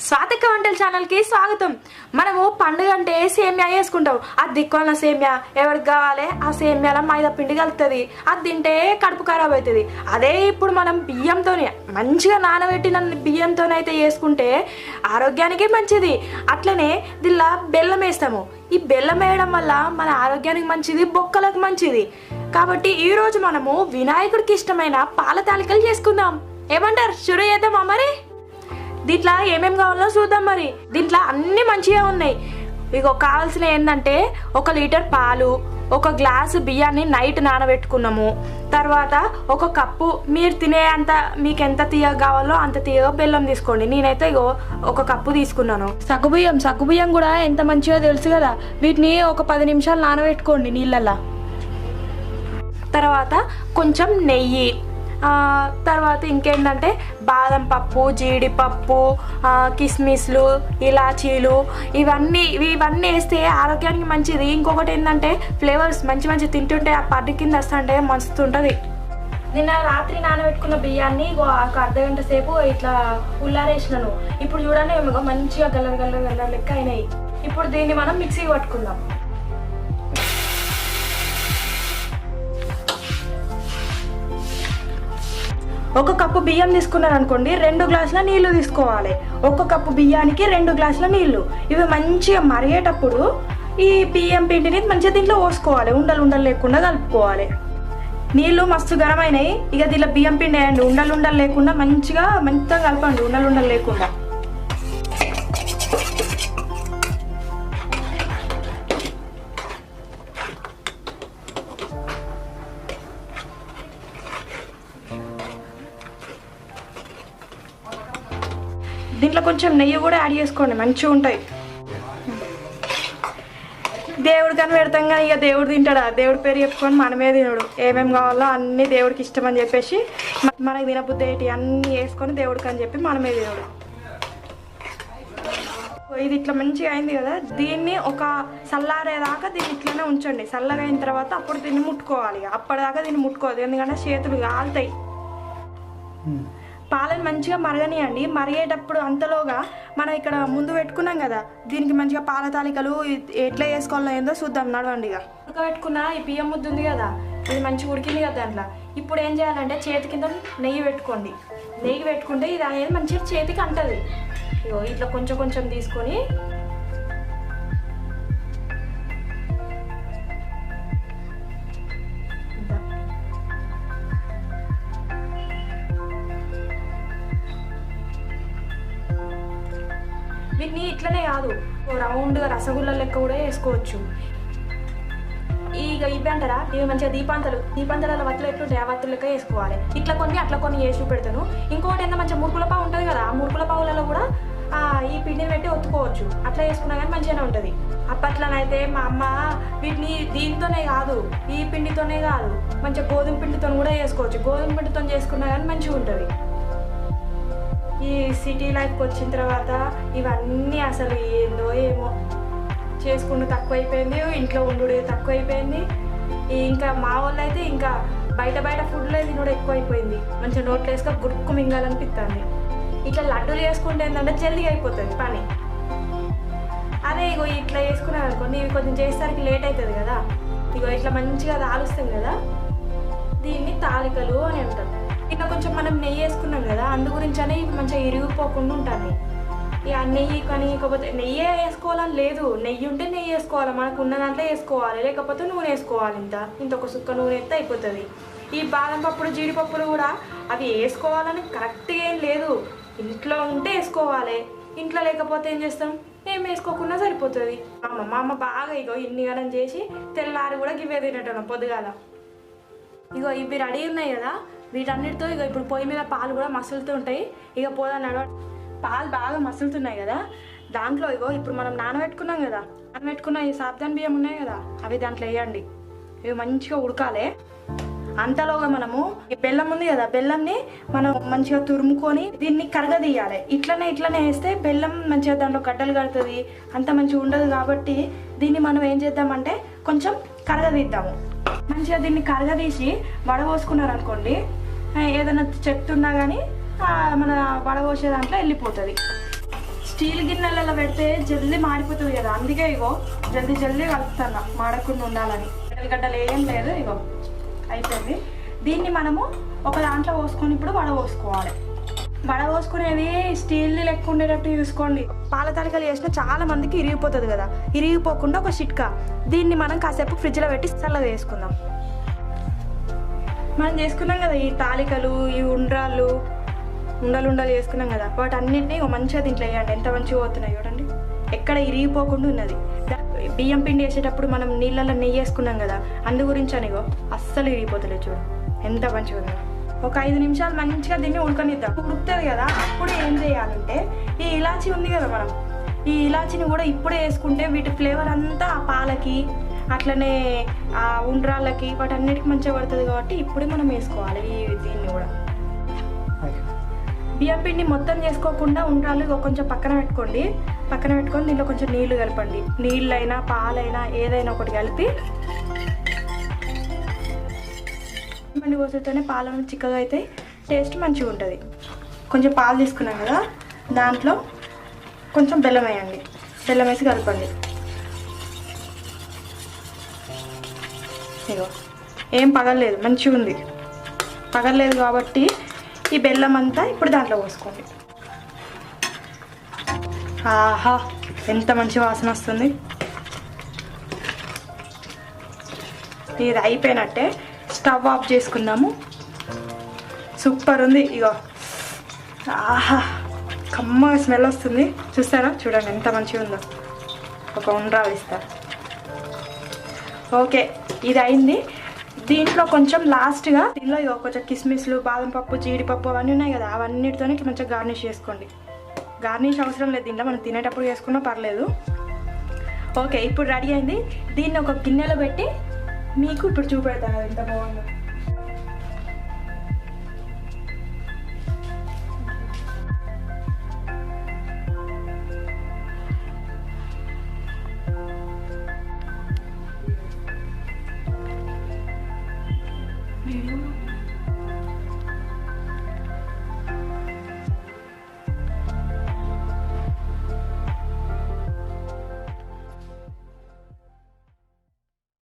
స్వాతిక వంటల ఛానల్ కి స్వాగతం. మనము పండుగ అంటే సేమ్యా చేసుకుంటాం. అది దిక్కున్న సేమ్యా ఎవరికి కావాలి ఆ సేమ్యాల మైదా పిండి కలుగుతుంది. అది తింటే కడుపు ఖరాబ్ అవుతుంది. అదే ఇప్పుడు మనం బియ్యంతోనే మంచిగా నానబెట్టిన బియ్యంతోనైతే చేసుకుంటే ఆరోగ్యానికి మంచిది. అట్లనే దీనిలో బెల్లం వేస్తాము. ఈ బెల్లం వేయడం వల్ల మన ఆరోగ్యానికి మంచిది, బొక్కలకు మంచిది. కాబట్టి ఈ రోజు మనము వినాయకుడికి ఇష్టమైన పాల తాలికలు చేసుకుందాం. ఏమంటారు? షురు చేద్దామా మరి? దీంట్లో ఏమేమి కావాలో చూద్దాం. మరి దీంట్లో అన్ని మంచిగా ఉన్నాయి. ఇక కావాల్సిన ఏంటంటే 1 లీటర్ పాలు, 1 గ్లాసు బియ్యాన్ని నైట్ నానబెట్టుకున్నాము. తర్వాత 1 కప్పు మీరు తినే అంత మీకు ఎంత తీయగా కావాలో అంత తీయగా బెల్లం తీసుకోండి. నేనైతే ఇగో 1 కప్పు తీసుకున్నాను. సగ్గుబియ్యం కూడా ఎంత మంచిగా తెలుసు కదా. వీటిని ఒక 10 నిమిషాలు నానబెట్టుకోండి నీళ్ళల్లో. తర్వాత కొంచెం నెయ్యి, తర్వాత ఇంకేంటంటే బాదం పప్పు, జీడిపప్పు, కిస్మిస్లు, ఇలాచీలు ఇవన్నీ వేస్తే ఆరోగ్యానికి మంచిది. ఇంకొకటి ఏంటంటే ఫ్లేవర్స్ మంచి తింటుంటే ఆ పడ్డు కింద వస్తుంటే మస్తుంటుంది. నిన్న రాత్రి నానబెట్టుకున్న బియ్యాన్ని ఒక అర్ధగంట సేపు ఇట్లా ఉల్లారేసినాను. ఇప్పుడు చూడండి మంచిగా గల్లర్ లెక్క అయినాయి. ఇప్పుడు దీన్ని మనం మిక్సీకి పట్టుకుందాం. 1 కప్పు బియ్యం తీసుకున్నారు అనుకోండి, 2 గ్లాసుల నీళ్లు తీసుకోవాలి. 1 కప్పు బియ్యానికి 2 గ్లాసుల నీళ్లు. ఇవి మంచిగా మరిగేటప్పుడు ఈ బియ్యం పిండిని మంచిగా దీంట్లో పోసుకోవాలి. ఉండలు లేకుండా కలుపుకోవాలి. నీళ్లు మస్తు గరమైనాయి. ఇక దీంట్లో బియ్యం పిండి వేయండి. ఉండలు లేకుండా మంచిగా కలపండి. ఉండలు లేకుండా. దీంట్లో కొంచెం నెయ్యి కూడా యాడ్ చేసుకోండి, మంచిగా ఉంటాయి. దేవుడికి అని పెడతాం కానీ ఇక దేవుడు తింటాడా? దేవుడి పేరు చెప్పుకొని మనమే తినడు. ఏమేమి కావాలో అన్నీ దేవుడికి ఇష్టం అని చెప్పేసి మనకి తినబుద్ధి ఏంటి అన్నీ వేసుకొని దేవుడికి అని చెప్పి మనమే తినడు. ఇది ఇట్లా మంచిగా అయింది కదా. దీన్ని ఒక చల్లారేదాకా దీన్ని ఇట్లనే ఉంచండి. చల్లగా అయిన తర్వాత అప్పుడు దీన్ని ముట్టుకోవాలి. అప్పటిదాకా దీన్ని ముట్టుకోవద్దు, ఎందుకంటే చేతులు కాలుతాయి. పాలను మంచిగా మరగనియండి. మరిగేటప్పుడు అంతలోగా మనం ఇక్కడ ముందు పెట్టుకున్నాం కదా, దీనికి మంచిగా పాల తాలికలు ఎట్లా వేసుకోవాలో ఏందో చూద్దాం. నడవండి. ఇక ఉడకబెట్టుకున్న ఈ బియ్యం ముద్ద ఉంది కదా, ఇది మంచిగా ఉడికింది కదా. దాంట్లో ఇప్పుడు ఏం చేయాలంటే చేతి కింద నెయ్యి పెట్టుకోండి. నెయ్యి పెట్టుకుంటే ఇది అనేది మంచిగా చేతికి అంటది. ఇగో ఇట్లా కొంచెం తీసుకొని వీటిని ఇట్లనే కాదు, రౌండ్గా రసగుల్ల లెక్క కూడా వేసుకోవచ్చు. ఇవి అంటారా, ఇవి మంచిగా దీపాంతరాల వత్తులు ఎట్లుంటాయి ఆ వత్తులు లెక్క వేసుకోవాలి. ఇట్లా కొన్ని అట్లా కొన్ని వేసి పెడతాను. ఇంకొకటి ఏంటో మంచిగా మురుకుల పావు ఉంటుంది కదా, ఆ మురుకుల పావులలో కూడా ఈ పిండిని పెట్టి ఒత్తుకోవచ్చు. అట్లా వేసుకున్నా కానీ మంచిగానే ఉంటుంది. అప్పట్లోనైతే మా అమ్మ వీటిని దీంతోనే కాదు, ఈ పిండితోనే కాదు, మంచిగా గోధుమ పిండితో కూడా వేసుకోవచ్చు. గోధుమ పిండితో చేసుకున్నా కానీ మంచిగా ఉంటుంది. ఈ సిటీ లైఫ్కి వచ్చిన తర్వాత ఇవన్నీ అసలు ఏందో ఏమో చేసుకుంటూ తక్కువైపోయింది, ఇంట్లో ఉండు తక్కువైపోయింది. ఇంకా మా వాళ్ళు అయితే ఇంకా బయట ఫుడ్లో తినడం ఎక్కువైపోయింది. మంచిగా నోట్లో వేసుకొని గురుక్కు మింగాలనిపిస్తుంది. ఇట్లా లడ్డూలు వేసుకుంటే ఏంటంటే జల్దీగా అయిపోతుంది పని. అదే ఇగో ఇట్లా వేసుకున్నాను అనుకోండి, ఇవి కొంచెం చేసేసరికి లేట్ అవుతుంది కదా. ఇగో ఇట్లా మంచిగా తాలుస్తాం కదా, దీన్ని తాలికలు అని అంటారు. ఇంకా కొంచెం మనం నెయ్యి వేసుకున్నాం కదా, అందు గురించి అని ఇవి మంచిగా ఇరిగిపోకుండా ఉంటుంది. ఇక నెయ్యి కానీ ఇకపోతే నెయ్యే వేసుకోవాలని లేదు, నెయ్యి ఉంటే నెయ్యి వేసుకోవాలి, మనకు ఉన్న దాంట్లో వేసుకోవాలి. లేకపోతే నూనె వేసుకోవాలి. ఇంత ఒక సుక్క నూనె ఎత్తే అయిపోతుంది. ఈ బాదం పప్పులు, జీడిపప్పులు కూడా అవి వేసుకోవాలని కరెక్ట్గా ఏం లేదు. ఇంట్లో ఉంటే వేసుకోవాలి, ఇంట్లో లేకపోతే ఏం చేస్తాం, ఏం వేసుకోకుండా సరిపోతుంది. మా అమ్మ బాగా ఇగో ఇన్ని గణం చేసి తెల్లారి కూడా గివే తినటం పొద్దుగాల. ఇగో ఇవి రెడీ ఉన్నాయి కదా, వీటన్నిటితో ఇక ఇప్పుడు పొయ్యి మీద పాలు కూడా మసులుతూ ఉంటాయి. ఇక పాలు బాగా మసులుతున్నాయి కదా, దాంట్లో ఇగో ఇప్పుడు మనం నానబెట్టుకున్నాం కదా, నానబెట్టుకున్న ఈ సాబ్దాన్ బియ్యం ఉన్నాయి కదా, అవి దాంట్లో వేయండి. ఇవి మంచిగా ఉడకాలి. అంతలోగా మనము ఈ బెల్లం ఉంది కదా, బెల్లంని మనం మంచిగా తురుముకొని దీన్ని కరగదీయాలి. ఇట్లనే వేస్తే బెల్లం మంచిగా దాంట్లో గడ్డలు కడుతుంది, అంత మంచిగా ఉండదు. కాబట్టి దీన్ని మనం ఏం చేద్దామంటే కొంచెం కరగదీద్దాము. మంచిగా దీన్ని కరగదీసి వడపోసుకున్నారనుకోండి, ఏదైనా చెత్త ఉన్నా కానీ మన వడపోసే దాంట్లో వెళ్ళిపోతుంది. స్టీల్ గిన్నెలలో పెడితే జల్దీ మాడిపోతుంది కదా, అందుకే ఇగో జల్దీ కలుపుతాను మాడకుండా ఉండాలని. గడ్డలు ఏం లేదు, ఇగో అయిపోయింది. దీన్ని మనము ఒక దాంట్లో పోసుకొని ఇప్పుడు వడపోసుకోవాలి. వడపోసుకునేది స్టీల్ లెక్క ఉండేటట్టు చూసుకోండి. పాల తాలికలు చేసిన చాలా మందికి ఇరిగిపోతుంది కదా, ఇరిగిపోకుండా ఒక చిట్కా, దీన్ని మనం కాసేపు ఫ్రిడ్జ్లో పెట్టి చల్లగా వేసుకుందాం. మనం చేసుకున్నాం కదా ఈ తాలికలు, ఈ ఉండలు చేసుకున్నాం కదా, వాటన్నిటిని మంచిగా దీంట్లో వేయండి. ఎంత మంచిగా పోతున్నాయి చూడండి, ఎక్కడ ఇరిగిపోకుండా ఉన్నది. బియ్యం పిండి వేసేటప్పుడు మనం నీళ్ళల్లో నెయ్యి వేసుకున్నాం కదా, అందు గురించి అనిగో అస్సలు ఇరిగిపోతలేదు. చూడు ఎంత మంచిగా ఉంది. ఒక 5 నిమిషాలు మంచిగా దీన్ని ఉడకనిద్దాం. ఉడుకుతుంది కదా, అప్పుడు ఏం చేయాలంటే ఈ ఇలాచీ ఉంది కదా, మనం ఈ ఇలాచీని కూడా ఇప్పుడే వేసుకుంటే వీటి ఫ్లేవర్ అంతా ఆ పాలకి అట్లనే ఆ ఉండ్రాళ్ళకి వాటన్నిటికి మంచిగా పడుతుంది. కాబట్టి ఇప్పుడే మనం వేసుకోవాలి దీన్ని కూడా. బియ్యం పిండి మొత్తం చేసుకోకుండా ఉండ్రాళ్ళు కొంచెం పక్కన పెట్టుకొని దీంట్లో కొంచెం నీళ్లు కలపండి. నీళ్ళైనా పాలైనా ఏదైనా ఒకటి కలిపి పిండి కోసేతోనే పాలను చిక్కగా అయితే టేస్ట్ మంచిగా ఉంటుంది. కొంచెం పాలు తీసుకున్నాం కదా, దాంట్లో కొంచెం బెల్లం వేయండి. బెల్లం వేసి కలపండి. ఇగో ఏం పగలలేదు, మంచిగా ఉంది. పగలలేదు కాబట్టి ఈ బెల్లం అంతా ఇప్పుడు దాంట్లో పోసుకోండి. ఆహా ఎంత మంచి వాసన వస్తుంది. ఇది అయిపోయినట్టే, స్టవ్ ఆఫ్ చేసుకుందాము. సూపర్ ఉంది. ఇగో ఆహా కమ్మగా స్మెల్ వస్తుంది. చూస్తారా, చూడండి ఎంత మంచిగా ఉందో. ఒక ఉండ్రాలు ఇస్తారు. ఓకే ఇది అయింది. దీంట్లో కొంచెం లాస్ట్గా దీనిలో కొంచెం కిస్మిస్లు, బాదం పప్పు, జీడిపప్పు అవన్నీ ఉన్నాయి కదా, అవన్నిటితో మంచిగా గార్నిష్ చేసుకోండి. గార్నిష్ అవసరం లేదు, దీంట్లో మనం తినేటప్పుడు చేసుకున్నా పర్లేదు. ఓకే ఇప్పుడు రెడీ అయింది. దీన్ని ఒక గిన్నెలో పెట్టి మీకు ఇప్పుడు చూపెడతాను ఎంత బాగుందో.